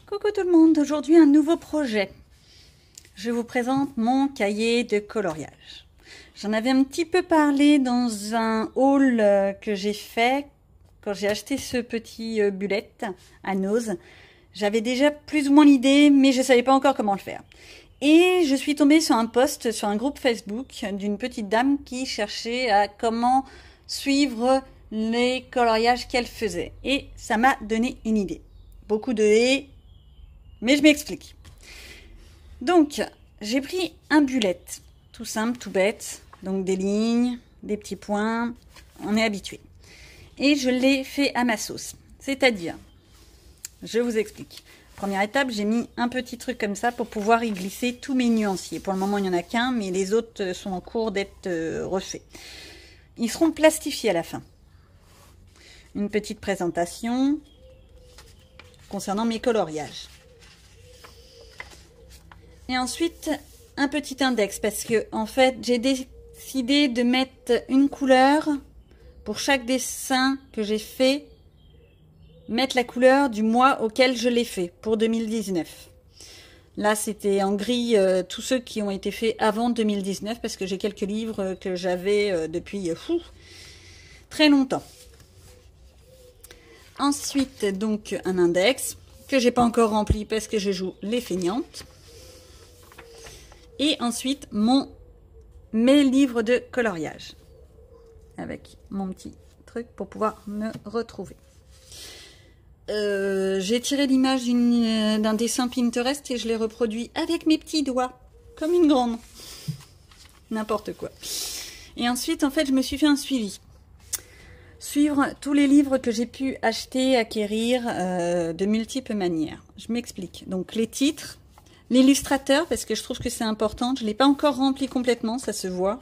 Coucou tout le monde, aujourd'hui un nouveau projet. Je vous présente mon cahier de coloriage. J'en avais un petit peu parlé dans un haul que j'ai fait quand j'ai acheté ce petit bullet à Nose. J'avais déjà plus ou moins l'idée, mais je ne savais pas encore comment le faire. Et je suis tombée sur un post sur un groupe Facebook d'une petite dame qui cherchait à comment suivre les coloriages qu'elle faisait. Et ça m'a donné une idée. Beaucoup de haies, mais je m'explique. Donc, j'ai pris un bullet, tout simple, tout bête. Donc des lignes, des petits points, on est habitué. Et je l'ai fait à ma sauce. C'est-à-dire, je vous explique. Première étape, j'ai mis un petit truc comme ça pour pouvoir y glisser tous mes nuanciers. Pour le moment, il n'y en a qu'un, mais les autres sont en cours d'être refaits. Ils seront plastifiés à la fin. Une petite présentation concernant mes coloriages. Et ensuite, un petit index, parce que en fait, j'ai décidé de mettre une couleur pour chaque dessin que j'ai fait, mettre la couleur du mois auquel je l'ai fait, pour 2019. Là, c'était en gris tous ceux qui ont été faits avant 2019, parce que j'ai quelques livres que j'avais depuis très longtemps. Ensuite, donc, un index, que j'ai pas encore rempli parce que je joue les feignantes. Et ensuite, mes livres de coloriage. Avec mon petit truc pour pouvoir me retrouver. J'ai tiré l'image d'un dessin Pinterest et je l'ai reproduit avec mes petits doigts. Comme une grande. N'importe quoi. Et ensuite, en fait, je me suis fait un suivi. Suivre tous les livres que j'ai pu acheter, acquérir de multiples manières. Je m'explique. Donc, les titres. L'illustrateur, parce que je trouve que c'est important. Je ne l'ai pas encore rempli complètement, ça se voit.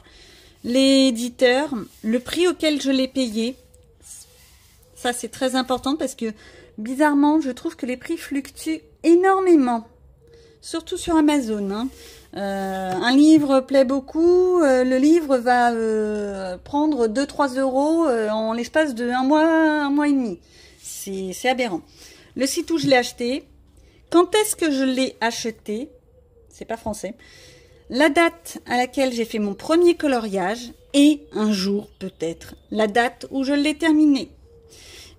L'éditeur, le prix auquel je l'ai payé. Ça, c'est très important parce que, bizarrement, je trouve que les prix fluctuent énormément. Surtout sur Amazon. Hein. Un livre plaît beaucoup, le livre va prendre 2-3 euros en l'espace de un mois et demi. C'est aberrant. Le site où je l'ai acheté, quand est-ce que je l'ai acheté? C'est pas français. La date à laquelle j'ai fait mon premier coloriage et un jour peut-être la date où je l'ai terminé.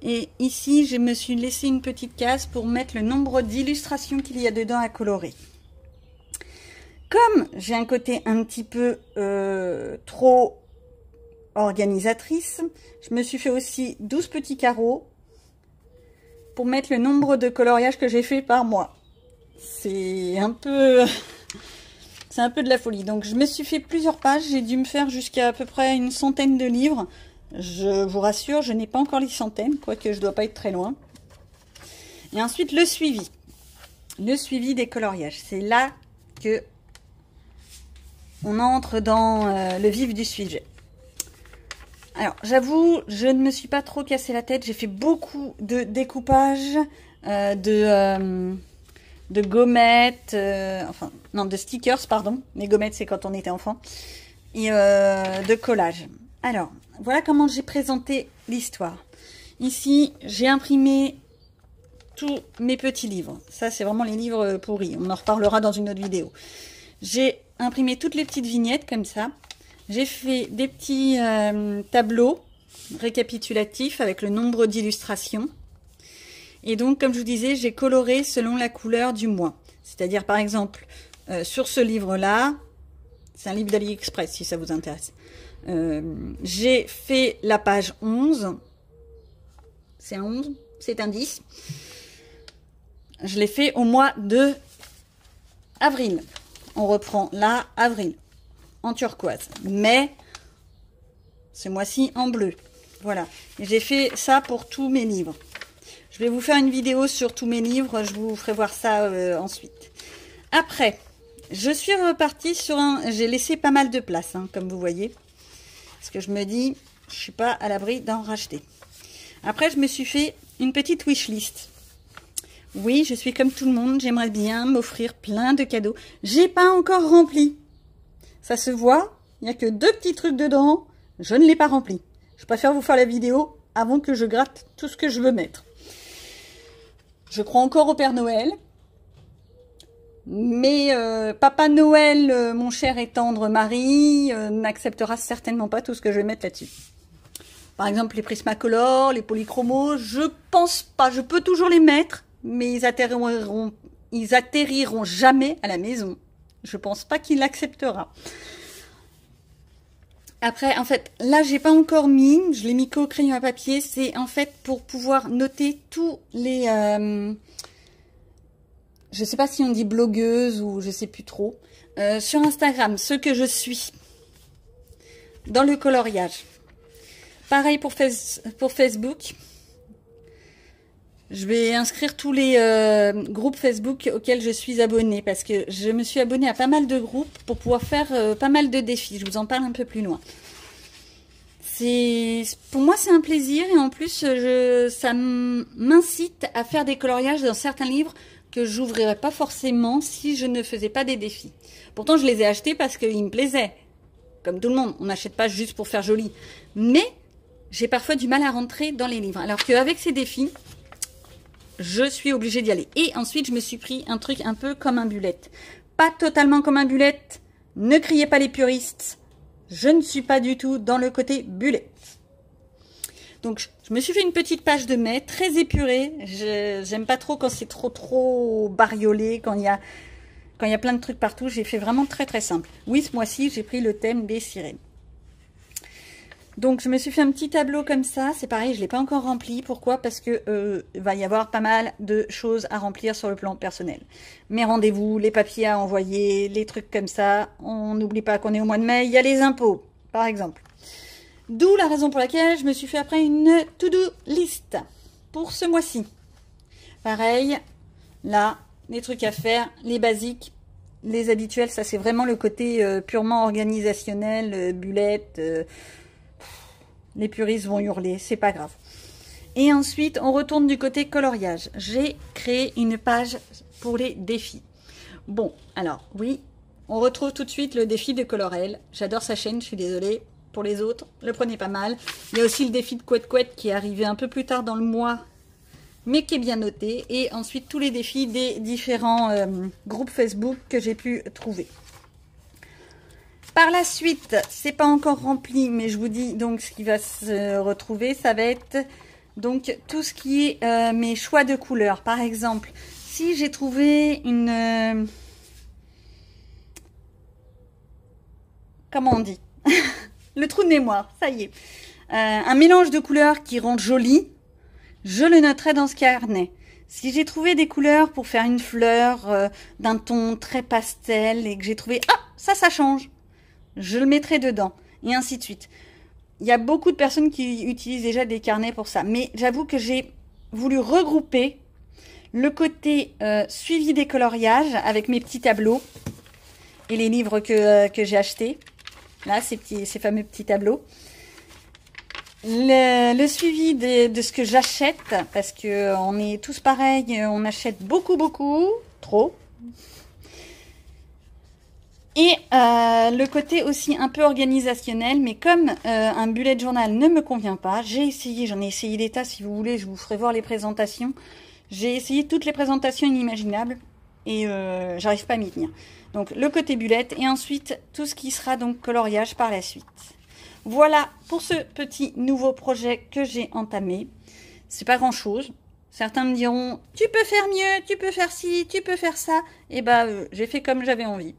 Et ici, je me suis laissé une petite case pour mettre le nombre d'illustrations qu'il y a dedans à colorer. Comme j'ai un côté un petit peu trop organisatrice, je me suis fait aussi 12 petits carreaux pour mettre le nombre de coloriages que j'ai fait par mois. C'est un peu de la folie. Donc je me suis fait plusieurs pages, j'ai dû me faire jusqu'à peu près une centaine de livres. Je vous rassure, je n'ai pas encore les centaines, quoique je dois pas être très loin. Et ensuite le suivi. Le suivi des coloriages. C'est là que on entre dans le vif du sujet. Alors, j'avoue, je ne me suis pas trop cassé la tête. J'ai fait beaucoup de découpage, de gommettes, de stickers, pardon. Les gommettes, c'est quand on était enfant. Et de collage. Alors, voilà comment j'ai présenté l'histoire. Ici, j'ai imprimé tous mes petits livres. Ça, c'est vraiment les livres pourris. On en reparlera dans une autre vidéo. J'ai imprimé toutes les petites vignettes comme ça. J'ai fait des petits tableaux récapitulatifs avec le nombre d'illustrations. Et donc, comme je vous disais, j'ai coloré selon la couleur du mois. C'est-à-dire, par exemple, sur ce livre-là, c'est un livre d'AliExpress si ça vous intéresse. J'ai fait la page 11. C'est un 11, c'est un 10. Je l'ai fait au mois de avril. On reprend là, avril. En turquoise, mais ce mois-ci en bleu. Voilà, j'ai fait ça pour tous mes livres. Je vais vous faire une vidéo sur tous mes livres, je vous ferai voir ça ensuite. Après, je suis repartie sur un... J'ai laissé pas mal de place, hein, comme vous voyez, parce que je me dis, je suis pas à l'abri d'en racheter. Après, je me suis fait une petite wishlist. Oui, je suis comme tout le monde, j'aimerais bien m'offrir plein de cadeaux. J'ai pas encore rempli. Ça se voit, il n'y a que 2 petits trucs dedans, je ne l'ai pas rempli. Je préfère vous faire la vidéo avant que je gratte tout ce que je veux mettre. Je crois encore au Père Noël, Mais Papa Noël, mon cher et tendre mari, n'acceptera certainement pas tout ce que je vais mettre là-dessus. Par exemple, les Prismacolor, les polychromos, je pense pas. Je peux toujours les mettre, mais ils atterriront jamais à la maison. Je pense pas qu'il l'acceptera. Après, en fait, là, j'ai pas encore mis, je l'ai mis qu'au crayon à papier. C'est en fait pour pouvoir noter tous les... je sais pas si on dit blogueuse ou je sais plus trop. Sur Instagram, ceux que je suis dans le coloriage. Pareil pour Facebook. Je vais inscrire tous les groupes Facebook auxquels je suis abonnée parce que je me suis abonnée à pas mal de groupes pour pouvoir faire pas mal de défis. Je vous en parle un peu plus loin. Pour moi, c'est un plaisir et en plus, ça m'incite à faire des coloriages dans certains livres que j'ouvrirais pas forcément si je ne faisais pas des défis. Pourtant, je les ai achetés parce qu'ils me plaisaient. Comme tout le monde, on n'achète pas juste pour faire joli. Mais j'ai parfois du mal à rentrer dans les livres. Alors qu'avec ces défis, je suis obligée d'y aller. Et ensuite, je me suis pris un truc un peu comme un bullet. Pas totalement comme un bullet. Ne criez pas les puristes. Je ne suis pas du tout dans le côté bullet. Donc, je me suis fait une petite page de mai, très épurée. J'aime pas trop quand c'est trop bariolé, quand il y a plein de trucs partout. J'ai fait vraiment très simple. Oui, ce mois-ci, j'ai pris le thème des sirènes. Donc, je me suis fait un petit tableau comme ça. C'est pareil, je ne l'ai pas encore rempli. Pourquoi? Parce que va y avoir pas mal de choses à remplir sur le plan personnel. Mes rendez-vous, les papiers à envoyer, les trucs comme ça. On n'oublie pas qu'on est au mois de mai. Il y a les impôts, par exemple. D'où la raison pour laquelle je me suis fait après une to-do list pour ce mois-ci. Pareil, là, les trucs à faire, les basiques, les habituels. Ça, c'est vraiment le côté purement organisationnel, bullet. Les puristes vont hurler, c'est pas grave. Et ensuite, on retourne du côté coloriage. J'ai créé une page pour les défis. Bon, alors, oui, on retrouve tout de suite le défi de Colorel. J'adore sa chaîne, je suis désolée. Pour les autres, le prenez pas mal. Il y a aussi le défi de Couette Couette qui est arrivé un peu plus tard dans le mois, mais qui est bien noté. Et ensuite, tous les défis des différents groupes Facebook que j'ai pu trouver. Par la suite, c'est pas encore rempli, mais je vous dis donc ce qui va se retrouver, ça va être donc tout ce qui est mes choix de couleurs. Par exemple, si j'ai trouvé une... comment on dit? Le trou de mémoire, ça y est. Un mélange de couleurs qui rend joli, je le noterai dans ce carnet. Si j'ai trouvé des couleurs pour faire une fleur d'un ton très pastel et que j'ai trouvé... ah, ça change. Je le mettrai dedans, et ainsi de suite. Il y a beaucoup de personnes qui utilisent déjà des carnets pour ça. Mais j'avoue que j'ai voulu regrouper le côté suivi des coloriages avec mes petits tableaux et les livres que j'ai achetés. Là, ces fameux petits tableaux. Le suivi de ce que j'achète, parce qu'on est tous pareils, on achète beaucoup, trop. Et le côté aussi un peu organisationnel, mais comme un bullet journal ne me convient pas, j'en ai essayé des tas, si vous voulez, je vous ferai voir les présentations. J'ai essayé toutes les présentations inimaginables et j'arrive pas à m'y tenir. Donc le côté bullet et ensuite tout ce qui sera donc coloriage par la suite. Voilà pour ce petit nouveau projet que j'ai entamé. C'est pas grand chose. Certains me diront, tu peux faire mieux, tu peux faire ci, tu peux faire ça. Et j'ai fait comme j'avais envie.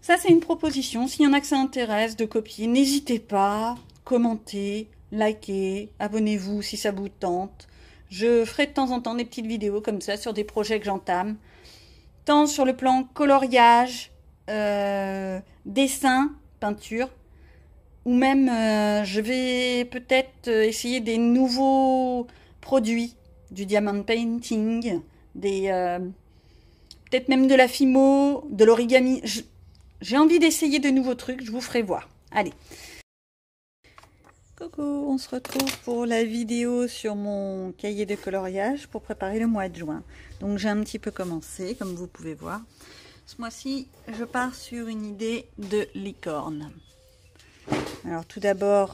Ça, c'est une proposition. S'il y en a que ça intéresse de copier, n'hésitez pas, commentez, likez, abonnez-vous si ça vous tente. Je ferai de temps en temps des petites vidéos comme ça sur des projets que j'entame. Tant sur le plan coloriage, dessin, peinture, ou même je vais peut-être essayer des nouveaux produits, du diamond painting, peut-être même de la fimo, de l'origami. J'ai envie d'essayer de nouveaux trucs, je vous ferai voir. Allez. Coucou, on se retrouve pour la vidéo sur mon cahier de coloriage pour préparer le mois de juin. Donc j'ai un petit peu commencé, comme vous pouvez voir. Ce mois-ci, je pars sur une idée de licorne. Alors tout d'abord,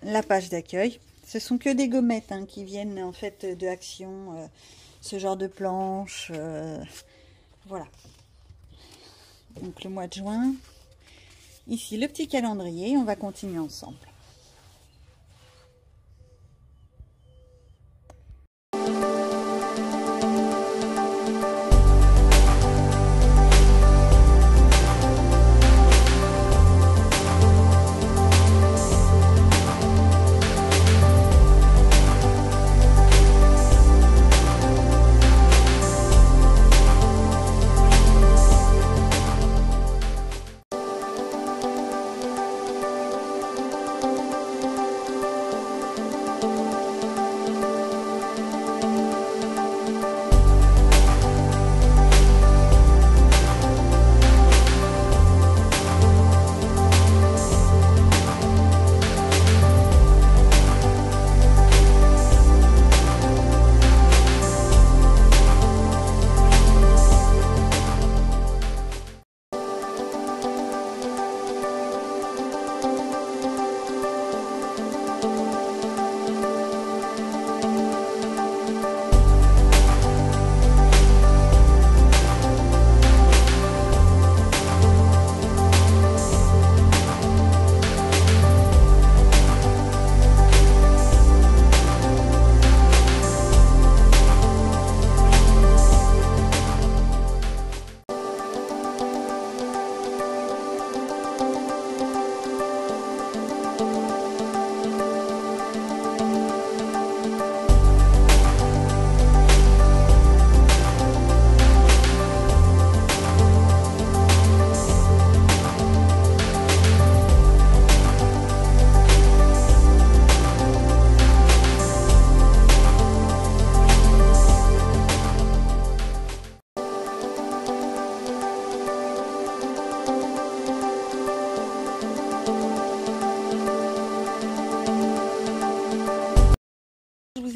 la page d'accueil. Ce sont que des gommettes qui viennent en fait de Action, ce genre de planches. Voilà. Donc le mois de juin. Ici le petit calendrier. On va continuer ensemble.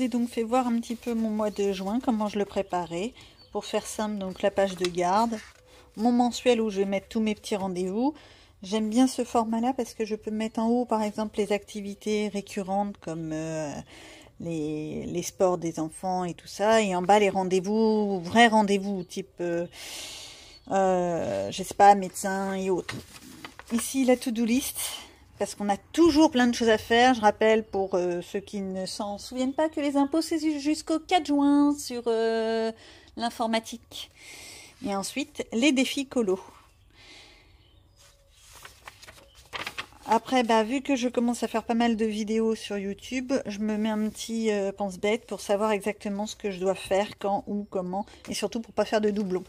Donc fait voir un petit peu mon mois de juin, comment je le préparais. Pour faire simple, donc la page de garde, mon mensuel où je vais mettre tous mes petits rendez-vous. J'aime bien ce format là parce que je peux mettre en haut par exemple les activités récurrentes comme les sports des enfants et tout ça, et en bas les rendez-vous, vrais rendez-vous type je sais pas, médecin et autres. Ici la to-do list, parce qu'on a toujours plein de choses à faire. Je rappelle pour ceux qui ne s'en souviennent pas que les impôts c'est jusqu'au 4 juin sur l'informatique. Et ensuite les défis colo. Après, vu que je commence à faire pas mal de vidéos sur YouTube, je me mets un petit pense-bête pour savoir exactement ce que je dois faire, quand, où, comment, et surtout pour pas faire de doublons.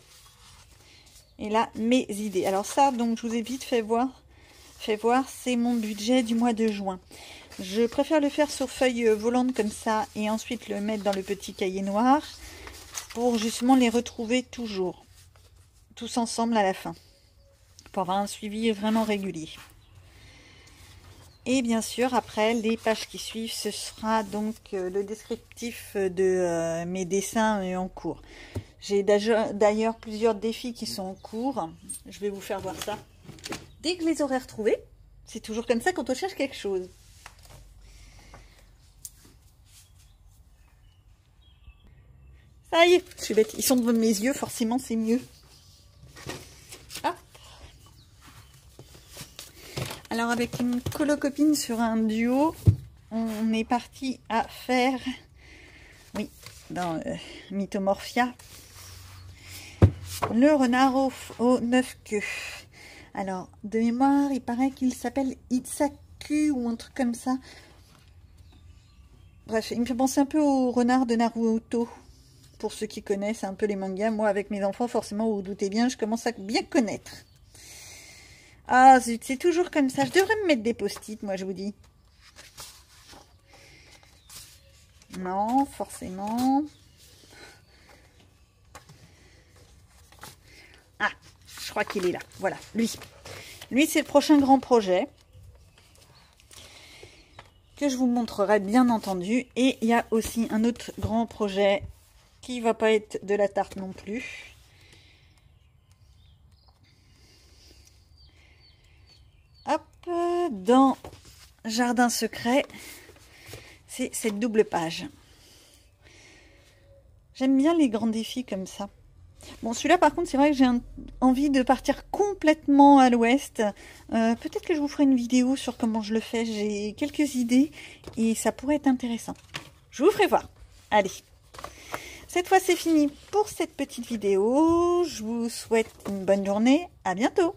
Et là, mes idées. Alors ça, donc je vous ai vite fait voir, c'est mon budget du mois de juin. Je préfère le faire sur feuille volante comme ça et ensuite le mettre dans le petit cahier noir pour justement les retrouver toujours, tous ensemble à la fin, pour avoir un suivi vraiment régulier. Et bien sûr, après, les pages qui suivent, ce sera donc le descriptif de mes dessins en cours. J'ai d'ailleurs plusieurs défis qui sont en cours. Je vais vous faire voir ça dès que je les aurai retrouvés. C'est toujours comme ça quand on cherche quelque chose. Ça y est, je suis bête. Ils sont devant mes yeux, forcément c'est mieux. Hop. Alors avec une colo-copine sur un duo, on est parti à faire, oui, dans Mythomorphia, le renard aux 9 queues. Alors, de mémoire, il paraît qu'il s'appelle Itsaku ou un truc comme ça. Bref, il me fait penser un peu au renard de Naruto. Pour ceux qui connaissent un peu les mangas, moi avec mes enfants, forcément, vous vous doutez bien, je commence à bien connaître. Ah zut, c'est toujours comme ça. Je devrais me mettre des post-it, moi je vous dis. Non, forcément. Ah, je crois qu'il est là. Voilà, lui. Lui, c'est le prochain grand projet que je vous montrerai bien entendu. Et il y a aussi un autre grand projet qui va pas être de la tarte non plus. Hop, dans Jardin secret, c'est cette double page. J'aime bien les grands défis comme ça. Bon, celui-là, par contre, c'est vrai que j'ai envie de partir complètement à l'ouest. Peut-être que je vous ferai une vidéo sur comment je le fais. J'ai quelques idées et ça pourrait être intéressant. Je vous ferai voir. Allez. Cette fois, c'est fini pour cette petite vidéo. Je vous souhaite une bonne journée. À bientôt.